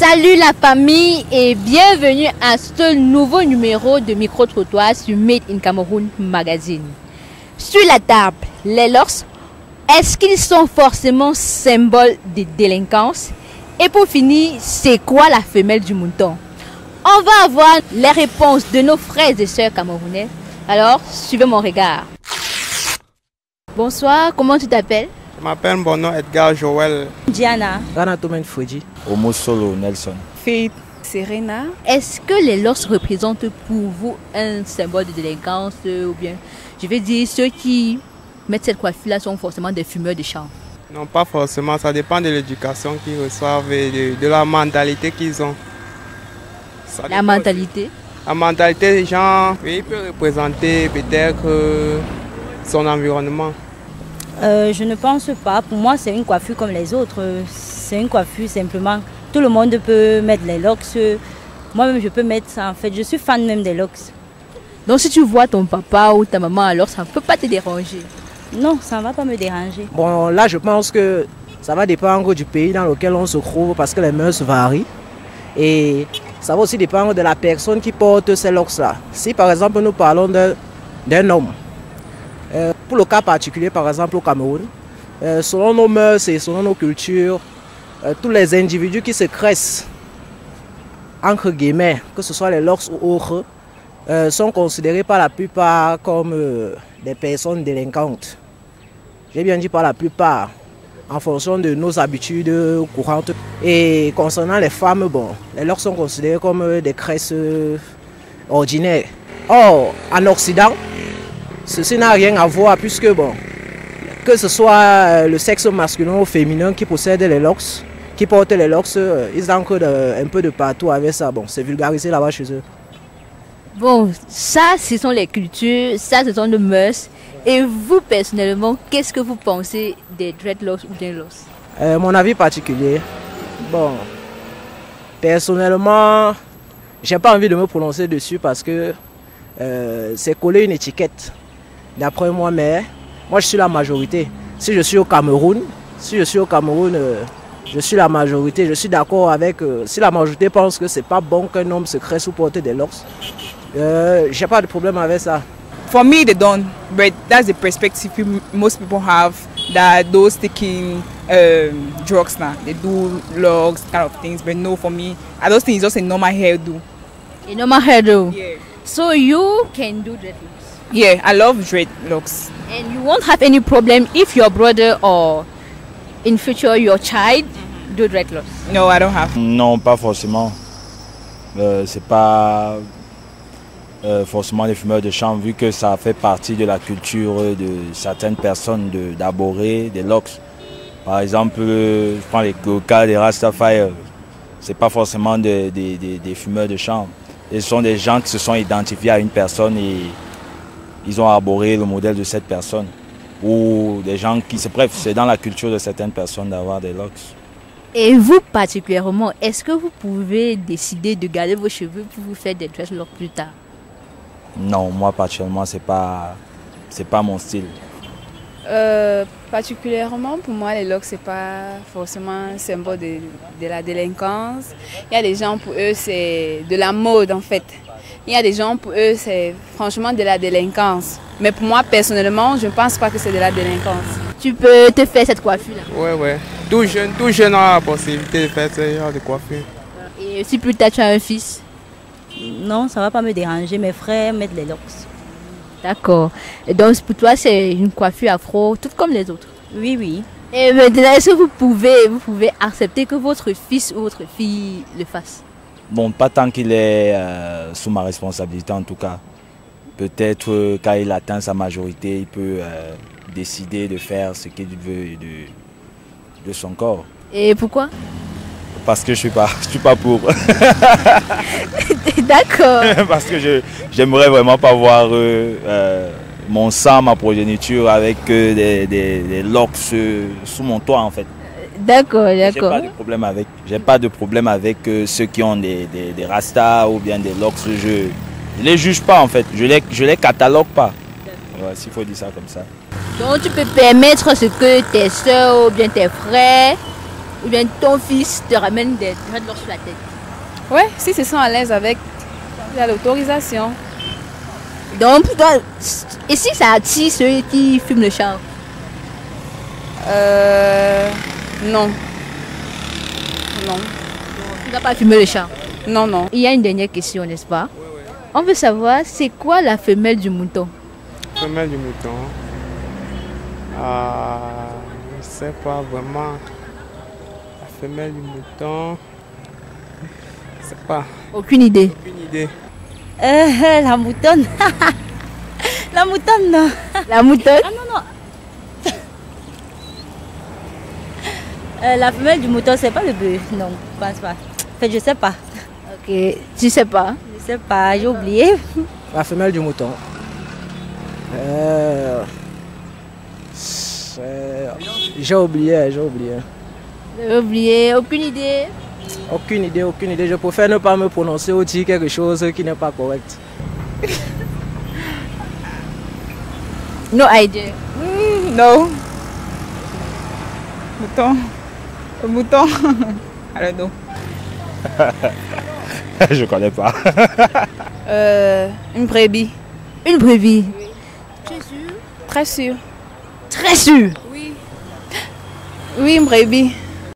Salut la famille et bienvenue à ce nouveau numéro de Micro-Trottoir sur Made in Cameroon Magazine. Sur la table, les locks, est-ce qu'ils sont forcément symboles de délinquance? Et pour finir, c'est quoi la femelle du mouton? On va avoir les réponses de nos frères et sœurs camerounais. Alors, suivez mon regard. Bonsoir, comment tu t'appelles? Je m'appelle mon nom Edgar Joël. Diana. Rana Tomen Fouji. Homo Solo Nelson. Faith. Serena. Est-ce que les locks représentent pour vous un symbole de délinquance ou bien, je vais dire, ceux qui mettent cette coiffure-là sont forcément des fumeurs de chanvre? Non, pas forcément. Ça dépend de l'éducation qu'ils reçoivent et de la mentalité qu'ils ont. La mentalité? La mentalité des gens, oui, il peut représenter peut-être son environnement. Je ne pense pas. Pour moi, c'est une coiffure comme les autres. C'est une coiffure simplement. Tout le monde peut mettre les locks. Moi-même, je peux mettre ça. En fait, je suis fan même des locks. Donc, si tu vois ton papa ou ta maman, alors ça ne peut pas te déranger? Non, ça ne va pas me déranger. Bon, là, je pense que ça va dépendre du pays dans lequel on se trouve parce que les mœurs varient. Et ça va aussi dépendre de la personne qui porte ces locks-là. Si, par exemple, nous parlons d'un homme, pour le cas particulier, par exemple, au Cameroun, selon nos mœurs et selon nos cultures, tous les individus qui se cressent, entre guillemets, que ce soit les locks ou autres, sont considérés par la plupart comme des personnes délinquantes. J'ai bien dit par la plupart, en fonction de nos habitudes courantes. Et concernant les femmes, bon, les locks sont considérés comme des cresses ordinaires. Or, en Occident, ceci n'a rien à voir puisque, bon, que ce soit le sexe masculin ou féminin qui possède les locks, qui porte les locks, ils encrent un peu de partout avec ça. Bon, c'est vulgarisé là-bas chez eux. Bon, ça, ce sont les cultures, ça, ce sont les mœurs. Et vous, personnellement, qu'est-ce que vous pensez des dreadlocks ou des locks? Mon avis particulier, bon, personnellement, j'ai pas envie de me prononcer dessus parce que c'est coller une étiquette, d'après moi, mais moi je suis la majorité. Si je suis au Cameroun, je suis la majorité, je suis d'accord avec, si la majorité pense que c'est pas bon qu'un homme se cresse ou porte des locks, j'ai pas de problème avec ça. For me, they don't, but that's the perspective most people have, that those taking drugs now, they do logs, kind of things. But no, for me, I don't think it's just a normal hairdo. A normal hairdo? Yeah. So you can do dreadlocks? Yeah, I love dreadlocks. And you won't have any problem if your brother or in future your child do dreadlocks? No, I don't have. Non, pas forcément. C'est pas forcément les fumeurs de chanvre, vu que ça fait partie de la culture de certaines personnes d'aborer des locks. Par exemple, je prends le cas des Rastafari, c'est pas forcément des fumeurs de chanvre. Ce sont des gens qui se sont identifiés à une personne et ils ont arboré le modèle de cette personne. Ou des gens qui, bref, c'est dans la culture de certaines personnes d'avoir des locks. Et vous particulièrement, est-ce que vous pouvez décider de garder vos cheveux pour vous faire des dreadlocks plus tard? Non, moi particulièrement, c'est pas mon style. Particulièrement pour moi, les locks, c'est pas forcément un symbole de la délinquance. Il y a des gens, pour eux, c'est de la mode en fait. Il y a des gens, pour eux, c'est franchement de la délinquance. Mais pour moi, personnellement, je ne pense pas que c'est de la délinquance. Tu peux te faire cette coiffure-là? Ouais. Tout jeune a la possibilité de faire ce genre de coiffure. Et si plus tard tu as un fils? Non, ça ne va pas me déranger. Mes frères mettent les locks. D'accord. Et donc pour toi, c'est une coiffure afro, toute comme les autres? Oui, oui. Et maintenant, est-ce que vous pouvez accepter que votre fils ou votre fille le fasse? Bon, pas tant qu'il est sous ma responsabilité en tout cas. Peut-être quand il atteint sa majorité, il peut décider de faire ce qu'il veut de son corps. Et pourquoi? Parce que je suis pas pour. D'accord. Parce que j'aimerais vraiment pas voir mon sang, ma progéniture avec des locks sous mon toit en fait. D'accord. J'ai pas de problème avec ceux qui ont des rastas ou bien des locks. Je les juge pas en fait. Je les catalogue pas. Ouais, s'il faut dire ça comme ça. Donc tu peux permettre ce que tes soeurs ou bien tes frères Ou bien ton fils te ramène des dreadlocks sur la tête? Ouais, si ils se sont à l'aise avec, il y a l'autorisation. Donc, toi, et si ça attire ceux qui fument le char? Non. Non. Tu n'as pas fumé le char? Non, non. Il y a une dernière question, n'est-ce pas? On veut savoir, c'est quoi la femelle du mouton? Femelle du mouton. Je ne sais pas vraiment. La femelle du mouton. Je ne sais pas. Aucune idée. Aucune idée. La moutonne. La moutonne, non. La moutonne? Ah non, non. La femelle du mouton, c'est pas le bœuf. Non, je pense pas. En fait, je sais pas. Ok, tu sais pas? Je sais pas, j'ai oublié. La femelle du mouton. J'ai oublié. J'ai oublié, aucune idée. Aucune idée. Je préfère ne pas me prononcer ou dire quelque chose qui n'est pas correct. No idea. No. Mouton. Le mouton. I don't know. Je connais pas. Une brebis. Une brebis. Tu es sûr? Très sûr. Très sûr. Oui. Oui, une brebis.